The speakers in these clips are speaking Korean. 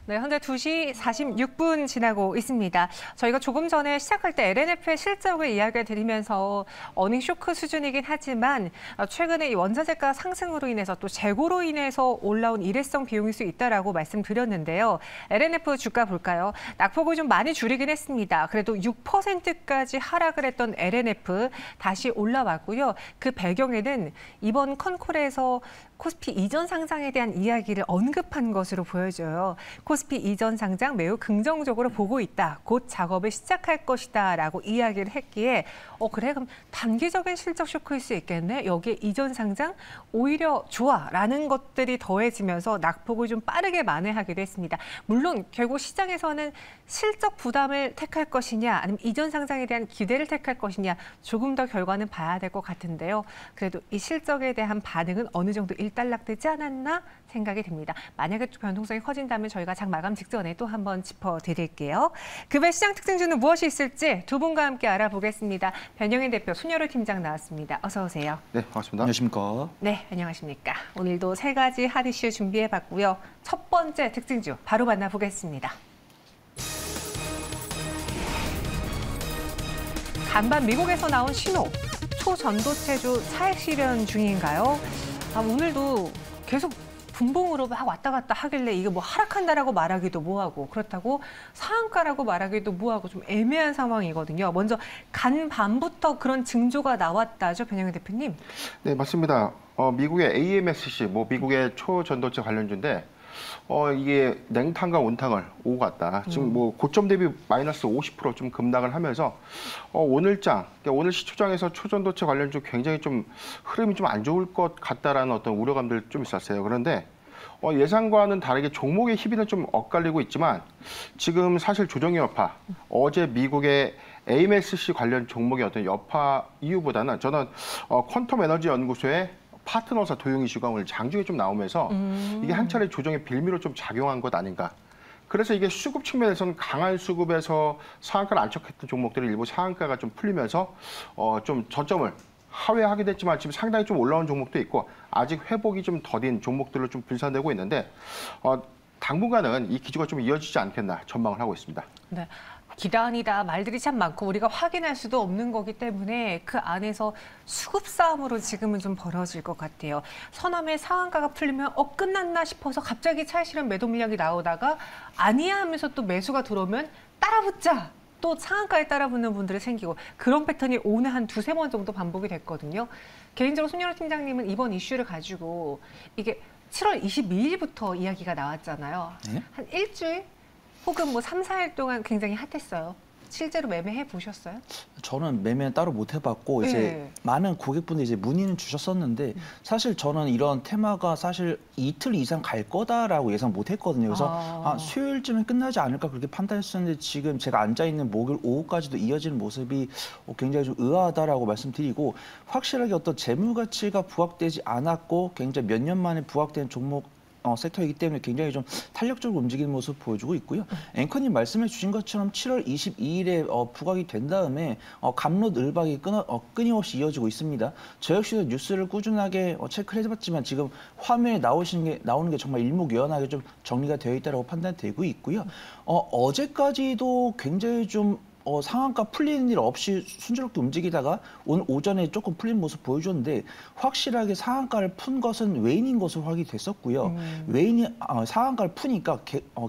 네, 현재 2시 46분 지나고 있습니다. 저희가 조금 전에 시작할 때 LNF의 실적을 이야기를 드리면서 어닝 쇼크 수준이긴 하지만 최근에 이 원자재가 상승으로 인해서 또 재고로 인해서 올라온 일회성 비용일 수 있다라고 말씀드렸는데요. LNF 주가 볼까요? 낙폭을 좀 많이 줄이긴 했습니다. 그래도 6%까지 하락을 했던 LNF 다시 올라왔고요. 그 배경에는 이번 컨콜에서 코스피 이전 상장에 대한 이야기를 언급한 것으로 보여져요. 코스피 이전 상장 매우 긍정적으로 보고 있다. 곧 작업을 시작할 것이다 라고 이야기를 했기에 그래 그럼 단기적인 실적 쇼크일 수 있겠네. 여기에 이전 상장 오히려 좋아 라는 것들이 더해지면서 낙폭을 좀 빠르게 만회하기도 했습니다. 물론 결국 시장에서는 실적 부담을 택할 것이냐 아니면 이전 상장에 대한 기대를 택할 것이냐 조금 더 결과는 봐야 될 것 같은데요. 그래도 이 실적에 대한 반응은 어느 정도 일단락되지 않았나 생각이 듭니다. 만약에 변동성이 커진다면 저희가 장 마감 직전에 또 한번 짚어드릴게요. 급의 시장 특징주는 무엇이 있을지 두 분과 함께 알아보겠습니다. 변영인 대표, 손여루 팀장 나왔습니다. 어서 오세요. 네, 반갑습니다. 안녕하십니까. 네, 안녕하십니까. 오늘도 세 가지 핫 이슈 준비해봤고요. 첫 번째 특징주 바로 만나보겠습니다. 간밤 미국에서 나온 신호, 초전도체주 차액 실현 중인가요? 오늘도 계속 분봉으로 막 왔다 갔다 하길래 이게 뭐 하락한다라고 말하기도 뭐하고 그렇다고 상한가라고 말하기도 뭐하고 좀 애매한 상황이거든요. 먼저 간밤부터 그런 징조가 나왔다죠, 변영인 대표님? 네, 맞습니다. 미국의 AMSC, 미국의 초전도체 관련주인데 이게 냉탕과 온탕을 오고 갔다. 지금 고점 대비 마이너스 50% 좀 급락을 하면서 오늘장, 그러니까 오늘 시초장에서 초전도체 관련주 굉장히 좀 흐름이 좀 안 좋을 것 같다라는 어떤 우려감들 좀 있었어요. 그런데 예상과는 다르게 종목의 희비는 좀 엇갈리고 있지만 지금 사실 조정의 여파, 어제 미국의 AMSC 관련 종목의 어떤 여파 이유보다는 저는 퀀텀 에너지 연구소의 파트너사 도용 이슈가 오늘 장중에 좀 나오면서 이게 한 차례 조정의 빌미로 좀 작용한 것 아닌가. 그래서 이게 수급 측면에서는 강한 수급에서 상한가를 안착했던 종목들이 일부 상한가가 좀 풀리면서 좀 저점을 하회하게 됐지만 지금 상당히 좀 올라온 종목도 있고 아직 회복이 좀 더딘 종목들로 좀 분산되고 있는데 당분간은 이 기조가 좀 이어지지 않겠나 전망을 하고 있습니다. 네. 기란이다 말들이 참 많고 우리가 확인할 수도 없는 거기 때문에 그 안에서 수급 싸움으로 지금은 좀 벌어질 것 같아요. 서남의 상한가가 풀리면 끝났나 싶어서 갑자기 차익 실현 매도 물량이 나오다가 아니야 하면서 또 매수가 들어오면 따라붙자. 또 상한가에 따라붙는 분들이 생기고 그런 패턴이 오늘 한 두세 번 정도 반복이 됐거든요. 개인적으로 손여루 팀장님은 이번 이슈를 가지고 이게 7월 22일부터 이야기가 나왔잖아요. 네? 한 일주일? 혹은 3, 4일 동안 굉장히 핫했어요. 실제로 매매해 보셨어요? 저는 매매는 따로 못 해봤고 이제 많은 고객분들이 이제 문의는 주셨었는데 사실 저는 이런 테마가 사실 이틀 이상 갈 거다라고 예상 못 했거든요. 그래서 수요일쯤에 끝나지 않을까 그렇게 판단했었는데 지금 제가 앉아 있는 목요일 오후까지도 이어지는 모습이 굉장히 좀 의아하다라고 말씀드리고 확실하게 어떤 재무 가치가 부각되지 않았고 굉장히 몇 년 만에 부각된 종목 섹터이기 때문에 굉장히 좀 탄력적으로 움직이는 모습을 보여주고 있고요. 앵커님 말씀해 주신 것처럼 7월 22일에 부각이 된 다음에 갑롯 을박이 끊임없이 이어지고 있습니다. 저 역시도 뉴스를 꾸준하게 체크를 해봤지만 지금 화면에 나오는 게 정말 일목요연하게 좀 정리가 되어 있다고 판단되고 있고요. 어제까지도 굉장히 좀 상한가 풀리는 일 없이 순조롭게 움직이다가 오늘 오전에 조금 풀린 모습 보여줬는데 확실하게 상한가를 푼 것은 외인인 것으로 확인이 됐었고요. 외인이 상한가를 푸니까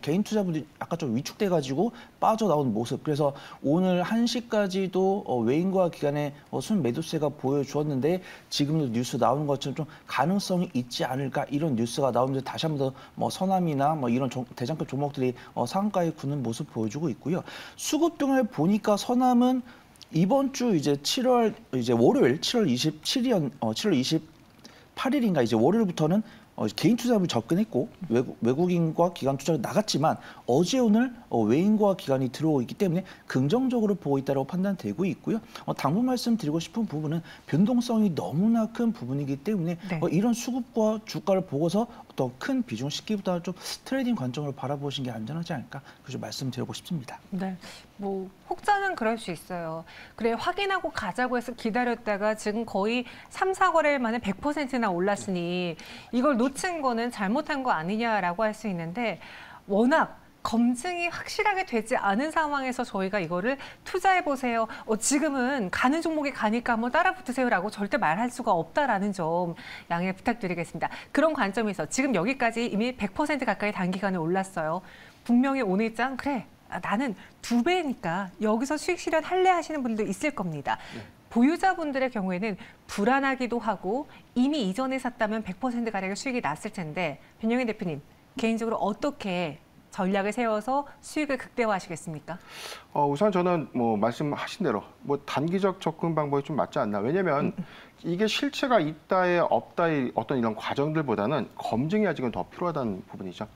개인 투자분들이 약간 좀 위축돼가지고 빠져나온 모습. 그래서 오늘 1시까지도 외인과 기관의 순 매도세가 보여주었는데 지금도 뉴스 나오는 것처럼 좀 가능성이 있지 않을까 이런 뉴스가 나오는데 다시 한번 더 서남이나 이런 대장급 종목들이 상한가에 굳는 모습 보여주고 있고요. 수급 등을 보니까 서남은 이번 주 이제 월요일 7월 28일인가 이제 월요일부터는 개인 투자를 접근했고 외국인과 기관 투자를 나갔지만 어제 오늘 외인과 기관이 들어오고 있기 때문에 긍정적으로 보고 있다고 판단되고 있고요. 당분 말씀드리고 싶은 부분은 변동성이 너무나 큰 부분이기 때문에 이런 수급과 주가를 보고서 더 큰 비중 싣기보다 좀 트레이딩 관점으로 바라보시는 게 안전하지 않을까 그렇게 말씀드리고 싶습니다. 네, 혹자는 그럴 수 있어요. 그래 확인하고 가자고 해서 기다렸다가 지금 거의 3, 4거래일 만에 100%나 올랐으니 이걸 놓친 거는 잘못한 거 아니냐라고 할 수 있는데 워낙 검증이 확실하게 되지 않은 상황에서 저희가 이거를 투자해보세요. 지금은 가는 종목이 가니까 한번 따라 붙으세요라고 절대 말할 수가 없다라는 점 양해 부탁드리겠습니다. 그런 관점에서 지금 여기까지 이미 100% 가까이 단기간에 올랐어요. 분명히 오늘 장 그래. 나는 2배니까 여기서 수익 실현할래 하시는 분들도 있을 겁니다. 보유자분들의 경우에는 불안하기도 하고 이미 이전에 샀다면 100%가량의 수익이 났을 텐데 변영인 대표님 개인적으로 어떻게 전략을 세워서 수익을 극대화하시겠습니까? 우선 저는 뭐 말씀하신 대로 뭐 단기적 접근 방법이 좀 맞지 않나. 왜냐하면 이게 실체가 있다에 없다의 어떤 이런 과정들보다는 검증이 아직은 더 필요하다는 부분이죠.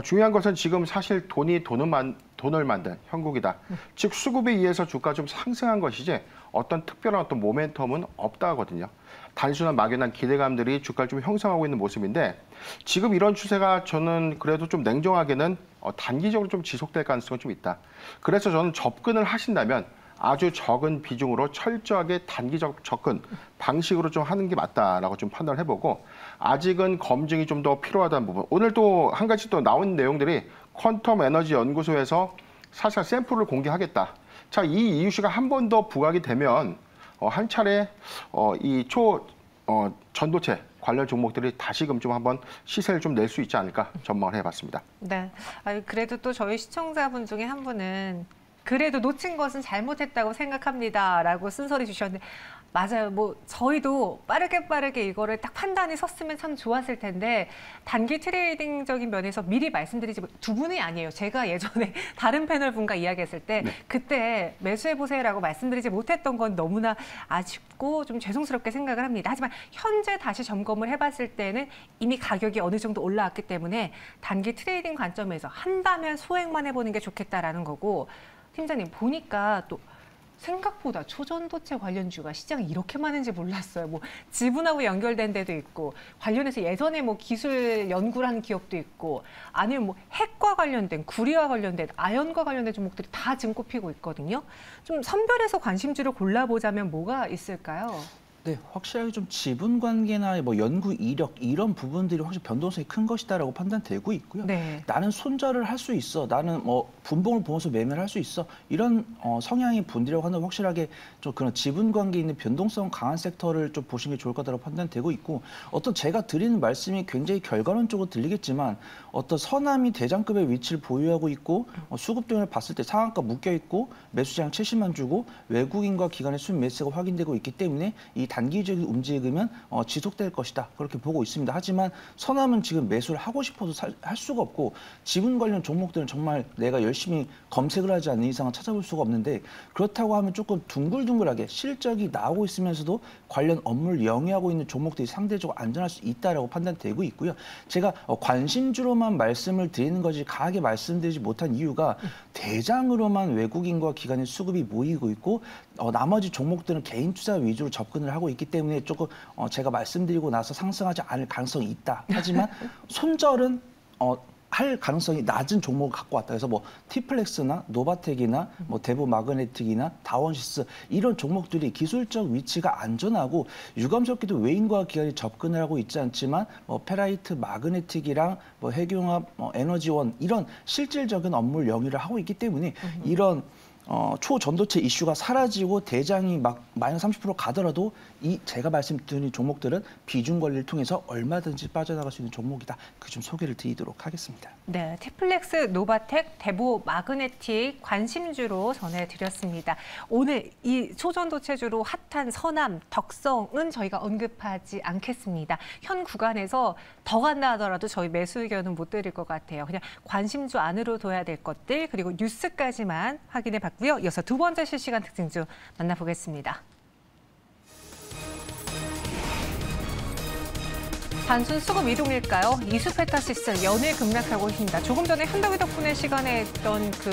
중요한 것은 지금 사실 돈을 만든 형국이다. 즉 수급에 의해서 주가 좀 상승한 것이지 어떤 특별한 어떤 모멘텀은 없다 하거든요. 단순한 막연한 기대감들이 주가를 좀 형성하고 있는 모습인데 지금 이런 추세가 저는 그래도 좀 냉정하게는 단기적으로 좀 지속될 가능성이 좀 있다. 그래서 저는 접근을 하신다면 아주 적은 비중으로 철저하게 단기적 접근 방식으로 좀 하는 게 맞다라고 좀 판단을 해보고 아직은 검증이 좀 더 필요하다는 부분. 오늘 또 한 가지 또 나온 내용들이 퀄텀 에너지 연구소에서 사실 샘플을 공개하겠다. 자, 이 이슈가 한 번 더 부각이 되면 한 차례 이 전도체 관련 종목들이 다시금 좀 한번 시세를 좀 낼 수 있지 않을까 전망을 해봤습니다. 네, 그래도 또 저희 시청자분 중에 한 분은 그래도 놓친 것은 잘못했다고 생각합니다라고 쓴소리 주셨는데 맞아요. 뭐 저희도 빠르게 이거를 딱 판단이 섰으면 참 좋았을 텐데 단기 트레이딩적인 면에서 미리 말씀드리지 두 분이 아니에요. 제가 예전에 다른 패널 분과 이야기했을 때 그때 매수해보세요라고 말씀드리지 못했던 건 너무나 아쉽고 좀 죄송스럽게 생각을 합니다. 하지만 현재 다시 점검을 해봤을 때는 이미 가격이 어느 정도 올라왔기 때문에 단기 트레이딩 관점에서 한다면 소액만 해보는 게 좋겠다라는 거고 팀장님 보니까 또 생각보다 초전도체 관련주가 시장에 이렇게 많은지 몰랐어요. 뭐 지분하고 연결된 데도 있고 관련해서 예전에 뭐 기술 연구를 하는 기업도 있고 아니면 뭐 핵과 관련된 구리와 관련된 아연과 관련된 종목들이 다 지금 꼽히고 있거든요. 좀 선별해서 관심주를 골라보자면 뭐가 있을까요? 네, 확실하게 좀 지분 관계나 뭐 연구 이력 이런 부분들이 확실히 변동성이 큰 것이다라고 판단되고 있고요. 네. 나는 손절을 할 수 있어, 나는 뭐 분봉을 보면서 매매를 할 수 있어 이런 성향의 분들이라고 한다면 확실하게 좀 그런 지분 관계 있는 변동성 강한 섹터를 좀 보시는 게 좋을 거다라고 판단되고 있고 어떤 제가 드리는 말씀이 굉장히 결과론적으로 들리겠지만 어떤 서남이 대장급의 위치를 보유하고 있고 수급 등을 봤을 때 상한가 묶여 있고 매수장 70만 주고 외국인과 기관의 수입 매수가 확인되고 있기 때문에 이 단기적인 움직임은 지속될 것이다. 그렇게 보고 있습니다. 하지만 서남은 지금 매수를 하고 싶어도 할 수가 없고 지분 관련 종목들은 정말 내가 열심히 검색을 하지 않는 이상은 찾아볼 수가 없는데 그렇다고 하면 조금 둥글둥글하게 실적이 나오고 있으면서도 관련 업무를 영위하고 있는 종목들이 상대적으로 안전할 수 있다라고 판단되고 있고요. 제가 관심주로만 말씀을 드리는 것이 강하게 말씀드리지 못한 이유가 대장으로만 외국인과 기관의 수급이 모이고 있고 나머지 종목들은 개인 투자 위주로 접근을 하고 있기 때문에 조금 제가 말씀드리고 나서 상승하지 않을 가능성이 있다. 하지만 손절은 할 가능성이 낮은 종목을 갖고 왔다. 그래서 뭐 티플렉스나 노바텍이나 뭐 대보 마그네틱이나 다원시스 이런 종목들이 기술적 위치가 안전하고 유감스럽게도 외인과 기관이 접근을 하고 있지 않지만 뭐 페라이트 마그네틱이랑 뭐 핵융합, 에너지원 이런 실질적인 업무를 영위를 하고 있기 때문에 이런 초전도체 이슈가 사라지고 대장이 막 마이너스 30% 가더라도 이 제가 말씀드린 종목들은 비중 관리를 통해서 얼마든지 빠져나갈 수 있는 종목이다. 그 좀 소개를 드리도록 하겠습니다. 네, 티플렉스, 노바텍, 대보 마그네틱 관심주로 전해드렸습니다. 오늘 이 초전도체주로 핫한 서남, 덕성은 저희가 언급하지 않겠습니다. 현 구간에서 더 간다 하더라도 저희 매수 의견은 못 드릴 것 같아요. 그냥 관심주 안으로 둬야 될 것들 그리고 뉴스까지만 확인해 봤고요. 이어서 두 번째 실시간 특징주 만나보겠습니다. 단순 수급 이동일까요? 이수페타시스 연일 급락하고 있습니다. 조금 전에 한다위 덕분에 시간에 했던 그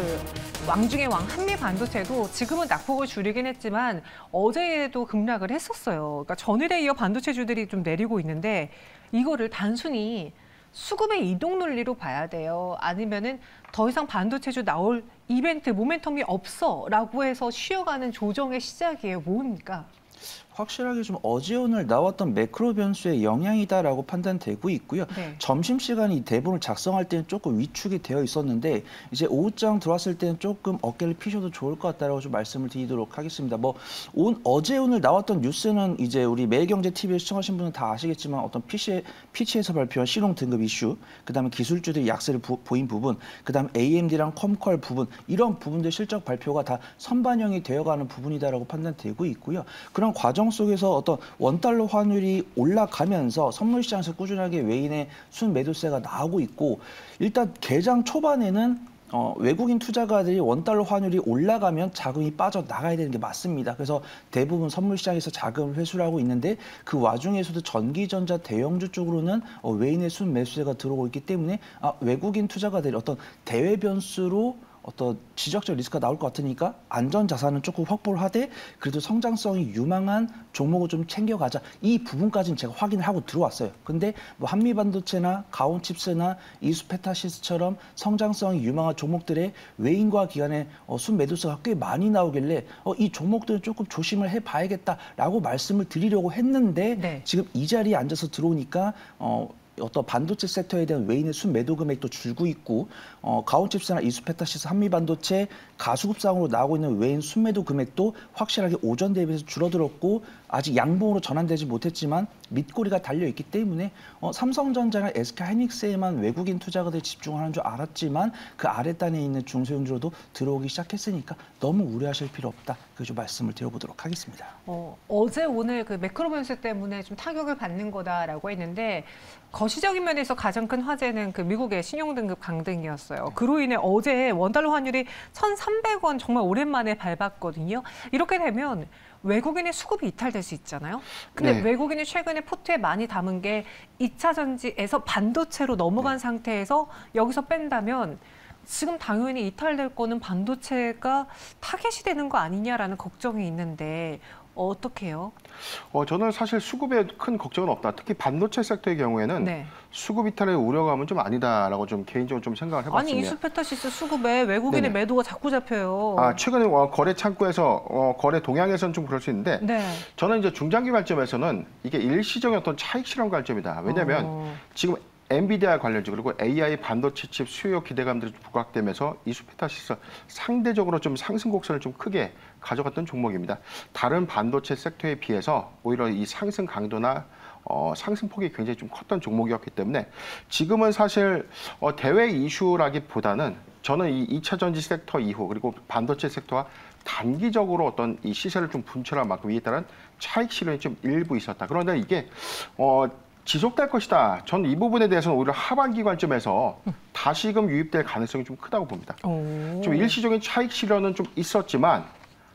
왕중의 왕 한미반도체도 지금은 낙폭을 줄이긴 했지만 어제에도 급락을 했었어요. 그러니까 전일에 이어 반도체주들이 좀 내리고 있는데 이거를 단순히 수급의 이동 논리로 봐야 돼요. 아니면은 더 이상 반도체주 나올 이벤트, 모멘텀이 없어라고 해서 쉬어가는 조정의 시작이에요. 뭡니까? 확실하게 좀 어제 오늘 나왔던 매크로 변수의 영향이다라고 판단되고 있고요. 네. 점심시간에 이 대본을 작성할 때는 조금 위축이 되어 있었는데 이제 오후장 들어왔을 때는 조금 어깨를 피셔도 좋을 것 같다라고 좀 말씀을 드리도록 하겠습니다. 뭐 어제 오늘 나왔던 뉴스는 이제 우리 매일경제TV를 시청하신 분은 다 아시겠지만 어떤 피치에서 발표한 실용 등급 이슈, 그다음에 기술주들이 약세를 보인 부분, 그다음에 AMD랑 컴컬 부분 이런 부분들 실적 발표가 다 선반영이 되어가는 부분이다라고 판단되고 있고요. 그런 과정 속에서 어떤 원달러 환율이 올라가면서 선물 시장에서 꾸준하게 외인의 순매도세가 나오고 있고 일단 개장 초반에는 외국인 투자가들이 원달러 환율이 올라가면 자금이 빠져나가야 되는 게 맞습니다. 그래서 대부분 선물 시장에서 자금을 회수를 하고 있는데 그 와중에서도 전기전자 대형주 쪽으로는 외인의 순매수세가 들어오고 있기 때문에 외국인 투자가들이 어떤 대외 변수로 어떤 지적적 리스크가 나올 것 같으니까 안전 자산은 조금 확보를 하되 그래도 성장성이 유망한 종목을 좀 챙겨가자. 이 부분까지는 제가 확인을 하고 들어왔어요. 근데 뭐 한미반도체나 가온칩스나 이수페타시스처럼 성장성이 유망한 종목들의 외인과 기관의 순매도세가 꽤 많이 나오길래 이 종목들은 조금 조심을 해봐야겠다라고 말씀을 드리려고 했는데 네. 지금 이 자리에 앉아서 들어오니까 어떤 반도체 섹터에 대한 외인의 순매도 금액도 줄고 있고 가온칩스나 이수페타시스 한미반도체 가수급상으로 나오고 있는 외인 순매도 금액도 확실하게 오전 대비해서 줄어들었고 아직 양봉으로 전환되지 못했지만 밑꼬리가 달려있기 때문에 삼성전자나 SK하이닉스에만 외국인 투자가들이 집중하는 줄 알았지만 그 아랫단에 있는 중소형주로도 들어오기 시작했으니까 너무 우려하실 필요 없다. 그래서 말씀을 드려보도록 하겠습니다. 어제 오늘 그 매크로 변수 때문에 좀 타격을 받는 거다라고 했는데 거시적인 면에서 가장 큰 화제는 그 미국의 신용등급 강등이었어요. 그로 인해 어제 원달러 환율이 1,300원 정말 오랜만에 밟았거든요. 이렇게 되면 외국인의 수급이 이탈될 수 있잖아요. 근데 네. 외국인이 최근에 포트에 많이 담은 게 2차 전지에서 반도체로 넘어간 상태에서 여기서 뺀다면 지금 당연히 이탈될 거는 반도체가 타겟이 되는 거 아니냐라는 걱정이 있는데 어떻게 해요? 저는 사실 수급에 큰 걱정은 없다. 특히 반도체 섹터의 경우에는 네. 수급 이탈의 우려감은 좀 아니다라고 좀 개인적으로 좀 생각을 해봤습니다. 아니 이수페타시스 수급에 외국인의 네네. 매도가 자꾸 잡혀요. 최근에 거래 창구에서 거래 동향에서는 좀 그럴 수 있는데 네. 저는 이제 중장기 관점에서는 이게 일시적인 어떤 차익 실현 관점이다. 왜냐하면 지금 엔비디아 관련주 그리고 AI 반도체 칩 수요 기대감들이 부각되면서 이수페타시스 상대적으로 좀 상승 곡선을 좀 크게 가져갔던 종목입니다. 다른 반도체 sek터에 비해서 오히려 이 상승 강도나 상승폭이 굉장히 좀 컸던 종목이었기 때문에 지금은 사실 대외 이슈라기보다는 저는 이 2차 전지 섹터 이후 그리고 반도체 섹터와 단기적으로 어떤 이 시세를 좀 분출한 만큼 이에 따른 차익 실현이 좀 일부 있었다. 그런데 이게 지속될 것이다. 저는 이 부분에 대해서는 오히려 하반기 관점에서 다시금 유입될 가능성이 좀 크다고 봅니다. 좀 일시적인 차익 실현은 좀 있었지만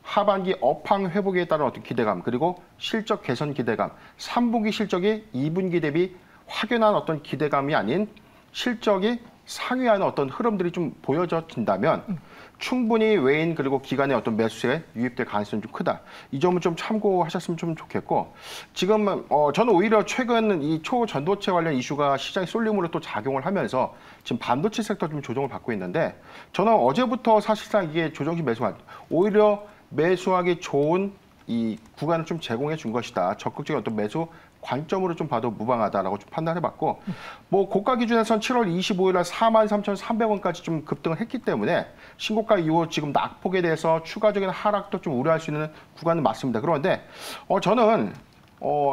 하반기 업황 회복에 따른 어떤 기대감 그리고 실적 개선 기대감, 3분기 실적이 2분기 대비 확연한 어떤 기대감이 아닌 실적이 상회하는 어떤 흐름들이 좀 보여진다면 충분히 외인 그리고 기관의 어떤 매수에 유입될 가능성이 좀 크다. 이 점은 좀 참고하셨으면 좀 좋겠고 지금 저는 오히려 최근 이 초전도체 관련 이슈가 시장에 쏠림으로 또 작용을 하면서 지금 반도체 섹터 좀 조정을 받고 있는데 저는 어제부터 사실상 이게 조정식 매수한 오히려 매수하기 좋은 이 구간을 좀 제공해 준 것이다. 적극적인 어떤 매수 관점으로 좀 봐도 무방하다라고 좀 판단해봤고 뭐 고가 기준에선 7월 25일 날 43,300원까지 좀 급등을 했기 때문에 신고가 이후 지금 낙폭에 대해서 추가적인 하락도 좀 우려할 수 있는 구간은 맞습니다. 그런데 저는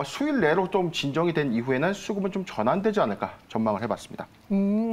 수일 내로 좀 진정이 된 이후에는 수급은 좀 전환되지 않을까 전망을 해봤습니다.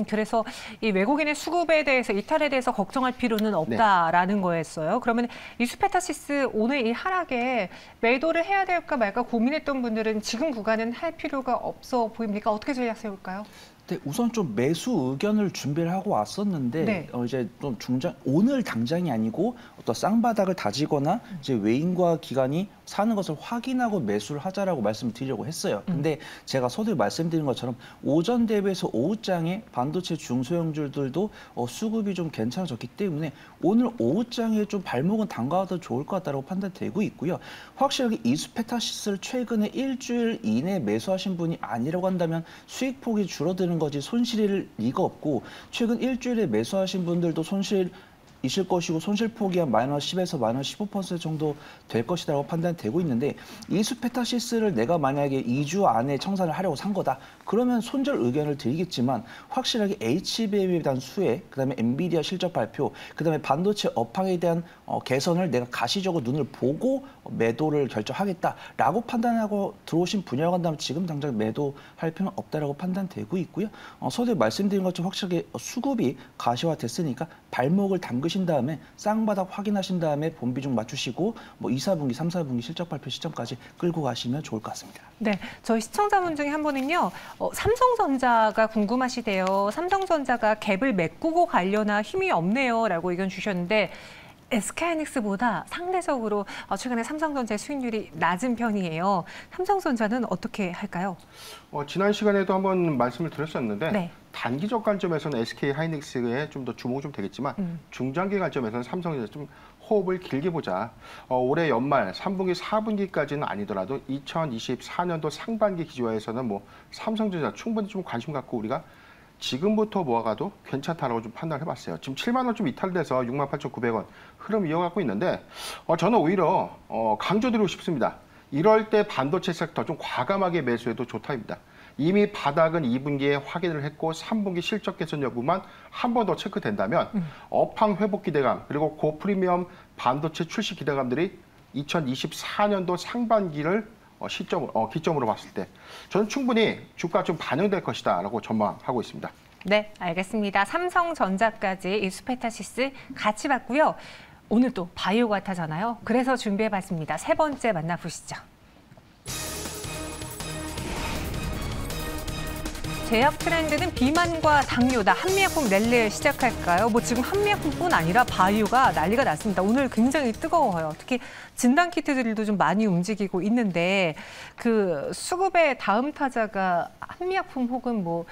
그래서 이 외국인의 수급에 대해서 이탈에 대해서 걱정할 필요는 없다라는 거였어요. 그러면 이수페타시스 오늘 이 하락에 매도를 해야 될까 말까 고민했던 분들은 지금 구간은 할 필요가 없어 보입니까? 어떻게 전략 세울까요? 네, 우선 좀 매수 의견을 준비를 하고 왔었는데 네. 이제 좀 오늘 당장이 아니고 어떤 쌍바닥을 다지거나 이제 외인과 기관이 사는 것을 확인하고 매수를 하자라고 말씀드리려고 했어요. 근데 제가 서두에 말씀드린 것처럼 오전 대비해서 오후장에 반도체 중소형주들도 수급이 좀 괜찮아졌기 때문에 오늘 오후장에 좀 발목은 담가도 좋을 것 같다고 판단되고 있고요. 확실하게 이수페타시스를 최근에 일주일 이내 매수하신 분이 아니라고 한다면 수익폭이 줄어드는 거지 손실일 리가 없고 최근 일주일에 매수하신 분들도 손실 있을 것이고 손실폭이 한 마이너스 10에서 마이너스 15% 정도 될 것이라고 판단되고 있는데 이수페타시스를 내가 만약에 2주 안에 청산을 하려고 산 거다. 그러면 손절 의견을 드리겠지만 확실하게 HBM에 대한 수혜, 그다음에 엔비디아 실적 발표, 그다음에 반도체 업황에 대한 개선을 내가 가시적으로 눈을 보고 매도를 결정하겠다라고 판단하고 들어오신 분야라고 한다면 지금 당장 매도할 필요는 없다라고 판단되고 있고요. 서두에 말씀드린 것처럼 확실하게 수급이 가시화됐으니까 발목을 담그신 다음에 쌍바닥 확인하신 다음에 본비중 맞추시고 뭐 2, 4분기, 3, 4분기 실적 발표 시점까지 끌고 가시면 좋을 것 같습니다. 네, 저희 시청자분 중에 한 분은요. 삼성전자가 궁금하시대요. 삼성전자가 갭을 메꾸고 가려나 힘이 없네요. 라고 의견 주셨는데 SK하이닉스보다 상대적으로 최근에 삼성전자의 수익률이 낮은 편이에요. 삼성전자는 어떻게 할까요? 지난 시간에도 한번 말씀을 드렸었는데 네. 단기적 관점에서는 SK하이닉스에 좀 더 주목이 좀 되겠지만 중장기 관점에서는 삼성전자 좀 호흡을 길게 보자. 올해 연말 3분기, 4분기까지는 아니더라도 2024년도 상반기 기조에서는 뭐 삼성전자 충분히 좀 관심 갖고 우리가 지금부터 모아가도 괜찮다라고 좀 판단을 해봤어요. 지금 7만 원 좀 이탈돼서 68,900원 흐름 이어가고 있는데 저는 오히려 강조드리고 싶습니다. 이럴 때 반도체 섹터 좀 과감하게 매수해도 좋다입니다. 이미 바닥은 2분기에 확인을 했고 3분기 실적 개선 여부만 한 번 더 체크된다면 업황 회복 기대감 그리고 고프리미엄 반도체 출시 기대감들이 2024년도 상반기를 기점으로 봤을 때 저는 충분히 주가 좀 반영될 것이다라고 전망하고 있습니다. 네, 알겠습니다. 삼성전자까지 이수페타시스 같이 봤고요. 오늘 또 바이오 같아잖아요. 그래서 준비해봤습니다. 세 번째 만나보시죠. 제약 트렌드는 비만과 당뇨다. 한미약품 랠리 시작할까요? 뭐 지금 한미약품뿐 아니라 바이오가 난리가 났습니다. 오늘 굉장히 뜨거워요. 특히 진단키트들도 좀 많이 움직이고 있는데 그 수급의 다음 타자가 한미약품 혹은 뭐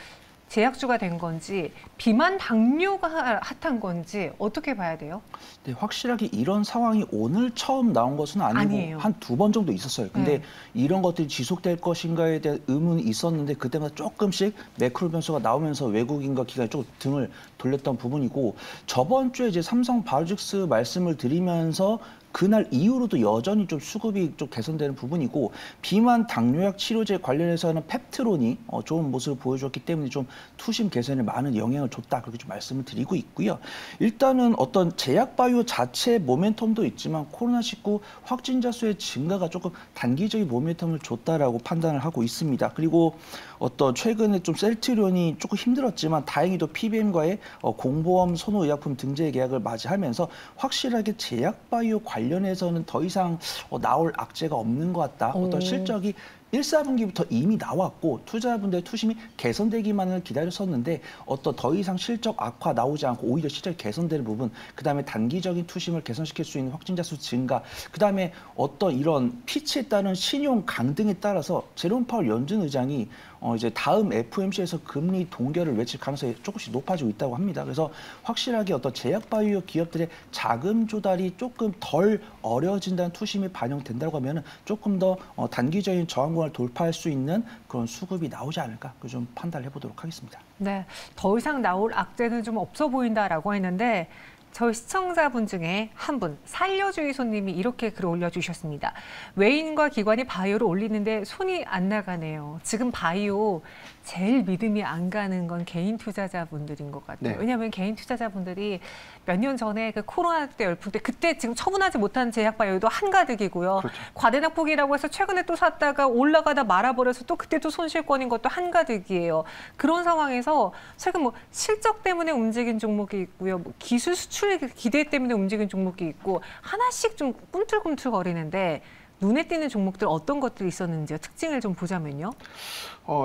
제약주가 된 건지 비만 당뇨가 핫한 건지 어떻게 봐야 돼요? 네, 확실하게 이런 상황이 오늘 처음 나온 것은 아니고 한 2번 정도 있었어요. 근데 이런 것들이 지속될 것인가에 대한 의문이 있었는데 그때마다 조금씩 매크로 변수가 나오면서 외국인과 기관이 조금 등을 돌렸던 부분이고 저번 주에 이제 삼성 바이오직스 말씀을 드리면서 그날 이후로도 여전히 좀 수급이 좀 개선되는 부분이고 비만 당뇨약 치료제 관련해서는 펩트론이 좋은 모습을 보여줬기 때문에 좀 투심 개선에 많은 영향을 줬다 그렇게 좀 말씀을 드리고 있고요. 일단은 어떤 제약 바이오 자체 모멘텀도 있지만 코로나19 확진자 수의 증가가 조금 단기적인 모멘텀을 줬다라고 판단을 하고 있습니다. 그리고 어떤 최근에 좀 셀트리온이 조금 힘들었지만 다행히도 PBM과의 공보험 선호의약품 등재 계약을 맞이하면서 확실하게 제약 바이오 관련해서는 더 이상 나올 악재가 없는 것 같다. 어떤 실적이 1, 4분기부터 이미 나왔고 투자자분들의 투심이 개선되기만을 기다렸었는데 어떤 더 이상 실적 악화 나오지 않고 오히려 실적이 개선되는 부분, 그다음에 단기적인 투심을 개선시킬 수 있는 확진자 수 증가, 그다음에 어떤 이런 피치에 따른 신용 강등에 따라서 제롬 파월 연준 의장이 이제 다음 FOMC에서 금리 동결을 외칠 가능성이 조금씩 높아지고 있다고 합니다. 그래서 확실하게 어떤 제약 바이오 기업들의 자금 조달이 조금 덜 어려워진다는 투심이 반영된다고 하면은 조금 더 단기적인 저항권을 돌파할 수 있는 그런 수급이 나오지 않을까 좀 판단을 해보도록 하겠습니다. 네, 더 이상 나올 악재는 좀 없어 보인다라고 했는데 저희 시청자분 중에 한 분, 살려주의 손님이 이렇게 글을 올려주셨습니다. 외인과 기관이 바이오를 올리는데 손이 안 나가네요. 지금 바이오 제일 믿음이 안 가는 건 개인 투자자분들인 것 같아요. 네. 왜냐하면 개인 투자자분들이 몇 년 전에 그 코로나 때 열풍 때 그때 지금 처분하지 못한 제약 바이오도 한가득이고요. 그렇죠. 과대납폭이라고 해서 최근에 또 샀다가 올라가다 말아버려서 또 그때 또 손실권인 것도 한가득이에요. 그런 상황에서 최근 뭐 실적 때문에 움직인 종목이 있고요. 뭐 기술 수출 기대 때문에 움직인 종목이 있고 하나씩 좀 꿈틀꿈틀거리는데 눈에 띄는 종목들 어떤 것들이 있었는지요? 특징을 좀 보자면요.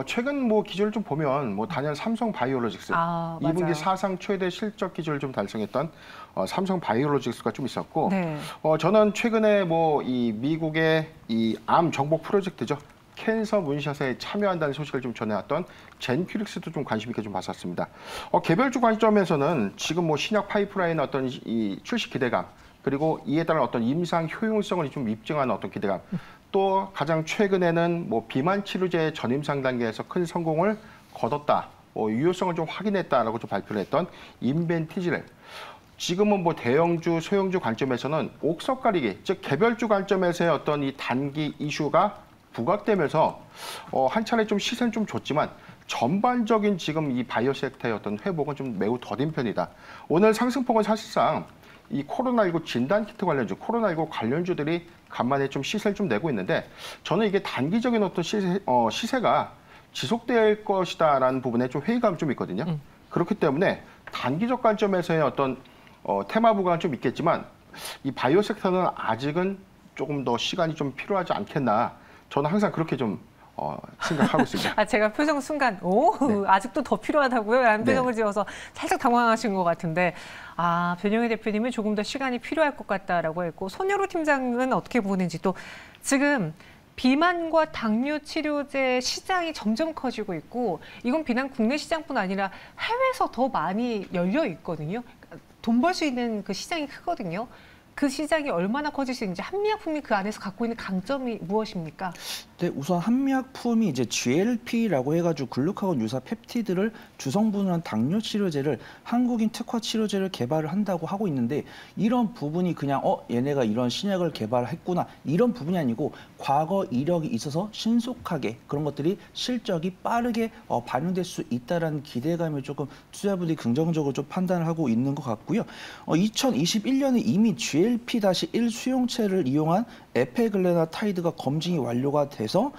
최근 뭐 기조를 좀 보면 뭐 단연 삼성 바이오로직스 2분기 사상 최대 실적 기조를 좀 달성했던 삼성 바이오로직스가 좀 있었고 네. 저는 최근에 뭐 이 미국의 이 암 정복 프로젝트죠. 캔서 문샷에 참여한다는 소식을 좀 전해왔던 젠큐릭스도 좀 관심 있게 좀 봤었습니다. 개별주 관점에서는 지금 뭐 신약 파이프라인의 어떤 이 출시 기대감 그리고 이에 따른 어떤 임상 효용성을 좀 입증하는 어떤 기대감 또 가장 최근에는 뭐 비만 치료제 전임상 단계에서 큰 성공을 거뒀다. 유효성을 좀 확인했다라고 좀 발표를 했던 인벤티지를 지금은 뭐 대형주, 소형주 관점에서는 옥석 가리기, 즉 개별주 관점에서의 어떤 이 단기 이슈가 부각되면서 한 차례 좀 시세는 좀 좋지만 전반적인 지금 이 바이오 섹터의 어떤 회복은 좀 매우 더딘 편이다. 오늘 상승폭은 사실상 이 코로나19 진단키트 관련주, 코로나19 관련주들이 간만에 좀 시세를 좀 내고 있는데 저는 이게 단기적인 어떤 시세가 지속될 것이다라는 부분에 좀 회의감이 좀 있거든요. 그렇기 때문에 단기적 관점에서의 어떤 테마 부각은 좀 있겠지만 이 바이오 섹터는 아직은 조금 더 시간이 좀 필요하지 않겠나. 저는 항상 그렇게 좀 생각하고 있습니다. 제가 표정 순간 네. 아직도 더 필요하다고요? 라는 표정을 지어서 살짝 당황하신 것 같은데 변영애 대표님은 조금 더 시간이 필요할 것 같다라고 했고 손여루 팀장은 어떻게 보는지 또 지금 비만과 당뇨 치료제 시장이 점점 커지고 있고 이건 비단 국내 시장뿐 아니라 해외에서 더 많이 열려 있거든요. 돈 벌 수 있는 그 시장이 크거든요. 그 시장이 얼마나 커질 수 있는지 한미약품이 그 안에서 갖고 있는 강점이 무엇입니까? 네, 우선 한미약품이 이제 GLP라고 해가지고 글루카곤 유사 펩티드를 주성분으로 한 당뇨 치료제를 한국인 특화 치료제를 개발을 한다고 하고 있는데 이런 부분이 그냥 얘네가 이런 신약을 개발했구나 이런 부분이 아니고 과거 이력이 있어서 신속하게 그런 것들이 실적이 빠르게 반영될 수 있다라는 기대감을 조금 투자분들이 긍정적으로 좀 판단을 하고 있는 것 같고요. 2021년에 이미 GLP-1 수용체를 이용한 에페글레나타이드가 검증이 완료가 돼서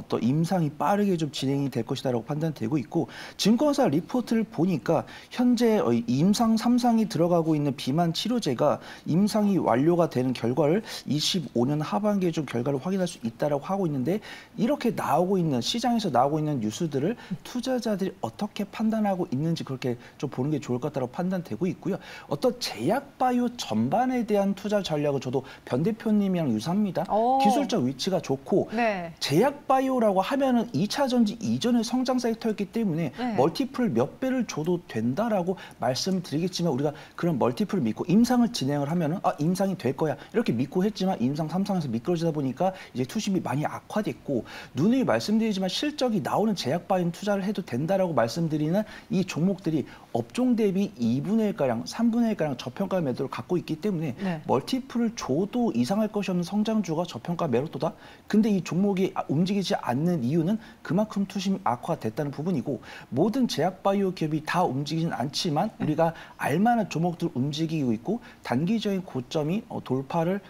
또 임상이 빠르게 좀 진행이 될 것이다라고 판단되고 있고 증권사 리포트를 보니까 현재 임상 3상이 들어가고 있는 비만 치료제가 임상이 완료가 되는 결과를 25년 하반기에 좀 결과를 확인할 수 있다라고 하고 있는데 이렇게 나오고 있는 시장에서 나오고 있는 뉴스들을 투자자들이 어떻게 판단하고 있는지 그렇게 좀 보는 게 좋을 것 같다고 판단되고 있고요. 어떤 제약 바이오 전반에 대한 투자 전략은 저도 변 대표님이랑 유사합니다. 기술적 위치가 좋고 네. 제약 바이오라고 하면은 2차 전지 이전의 성장 섹터였기 때문에 네. 멀티플 몇 배를 줘도 된다라고 말씀드리겠지만 우리가 그런 멀티플을 믿고 임상을 진행을 하면은 임상이 될 거야 이렇게 믿고 했지만 임상 3상에서 미끄러지다 보니까 이제 투심이 많이 악화됐고 누누이 말씀드리지만 실적이 나오는 제약 바이오 투자를 해도 된다라고 말씀드리는 이 종목들이 업종 대비 2분의 1가량, 3분의 1가량 저평가 매도를 갖고 있기 때문에 네. 멀티플을 줘도 이상할 것이 없는 성장주가 저평가 매도다. 근데 이 종목이 움직이지 않는 이유는 그만큼 투심이 악화됐다는 부분이고 모든 제약바이오 기업이 다 움직이진 않지만 우리가 알만한 종목들 움직이고 있고 단기적인 고점이 돌파를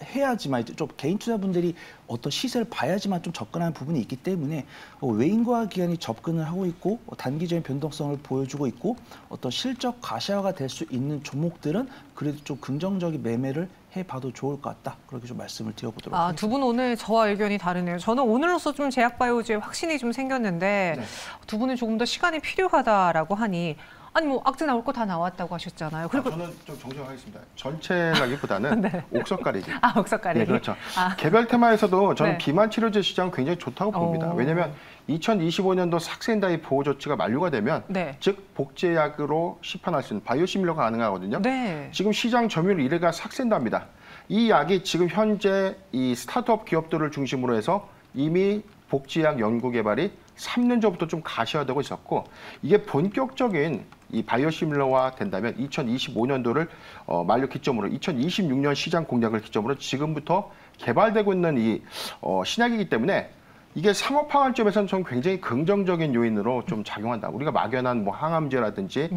해야지만 좀 개인 투자분들이 어떤 시세를 봐야지만 좀 접근하는 부분이 있기 때문에 외인과 기관이 접근을 하고 있고 단기적인 변동성을 보여주고 있고 어떤 실적 가시화가 될 수 있는 종목들은 그래도 좀 긍정적인 매매를 해봐도 좋을 것 같다. 그렇게 좀 말씀을 드려보도록 하겠습니다. 두 분 오늘 저와 의견이 다르네요. 저는 오늘로서 좀 제약바이오주에 확신이 좀 생겼는데 네. 두 분은 조금 더 시간이 필요하다라고 하니 아니 뭐 악재 나올 거 다 나왔다고 하셨잖아요. 그리고 저는 좀 정정하겠습니다. 전체라기보다는 네. 옥석 가리기. 옥석 가리기. 네, 그렇죠. 개별 테마에서도 저는 네. 비만 치료제 시장은 굉장히 좋다고 봅니다. 왜냐하면 2025년도 삭센다이 보호 조치가 만료가 되면 네. 즉 복제약으로 시판할 수 있는 바이오시밀러가 가능하거든요. 네. 지금 시장 점유율 1위가 삭센다입니다. 이 약이 지금 현재 이 스타트업 기업들을 중심으로 해서 이미 복제약 연구 개발이 3년 전부터 좀 가시화되고 있었고 이게 본격적인 이 바이오시밀러화 된다면 2025년도를 만료 기점으로 2026년 시장 공략을 기점으로 지금부터 개발되고 있는 이 신약이기 때문에 이게 상업화 관점에서는 좀 굉장히 긍정적인 요인으로 좀 작용한다. 우리가 막연한 뭐 항암제라든지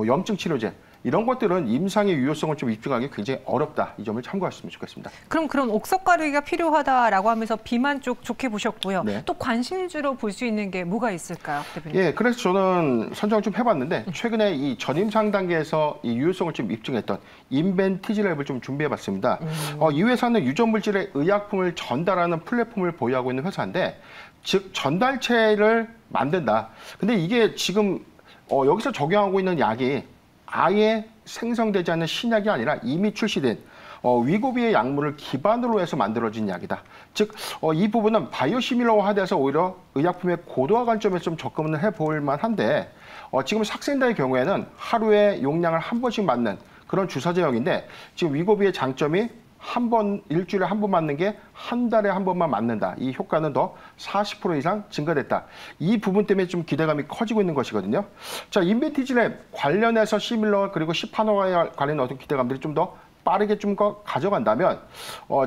염증 치료제 이런 것들은 임상의 유효성을 좀 입증하기 굉장히 어렵다. 이 점을 참고하셨으면 좋겠습니다. 그럼 그런 옥석 가리기가 필요하다라고 하면서 비만 쪽 좋게 보셨고요. 네. 또 관심주로 볼 수 있는 게 뭐가 있을까요, 대표님? 예, 그래서 저는 선정을 좀 해봤는데 최근에 이 전임상 단계에서 이 유효성을 좀 입증했던 인벤티지랩을 좀 준비해봤습니다. 이 회사는 유전물질의 의약품을 전달하는 플랫폼을 보유하고 있는 회사인데 즉 전달체를 만든다. 근데 이게 지금 여기서 적용하고 있는 약이 아예 생성되지 않는 신약이 아니라 이미 출시된 위고비의 약물을 기반으로 해서 만들어진 약이다. 즉, 이 부분은 바이오시밀러화돼서 오히려 의약품의 고도화 관점에서 좀 접근을 해볼 만한데 지금 삭센다의 경우에는 하루에 용량을 한 번씩 맞는 그런 주사 제형인데 지금 위고비의 장점이 일주일에 한 번 맞는 게 한 달에 한 번만 맞는다. 이 효과는 더 40% 이상 증가됐다. 이 부분 때문에 좀 기대감이 커지고 있는 것이거든요. 자, 인벤티지랩 관련해서 시밀러 그리고 시파노와 관련된 어떤 기대감들이 좀 더 빠르게 좀 가져간다면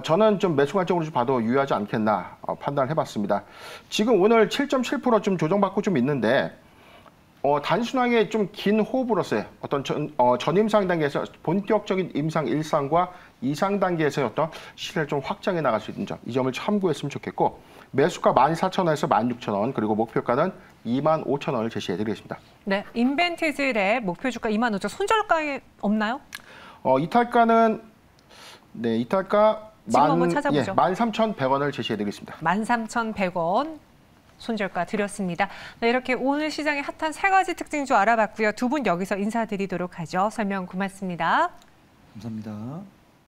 저는 좀 매수 관점으로 봐도 유효하지 않겠나 판단을 해봤습니다. 지금 오늘 7.7% 좀 조정받고 좀 있는데 단순하게 좀 긴 호흡으로서의 어떤 전임상 단계에서 본격적인 임상 1상과 2상 단계에서의 어떤 시세를 좀 확장해 나갈 수 있는 점, 이 점을 참고했으면 좋겠고 매수가 14,000원에서 16,000원 그리고 목표가는 25,000원을 제시해드리겠습니다. 네, 인벤티지랩 목표 주가 25,000원 손절가에 없나요? 이탈가는 이탈가 지금 한번 찾아보죠. 13,100원을 제시해드리겠습니다. 13,100원. 손절가 드렸습니다. 네, 이렇게 오늘 시장의 핫한 세 가지 특징 좀 알아봤고요. 두 분 여기서 인사드리도록 하죠. 설명 고맙습니다. 감사합니다.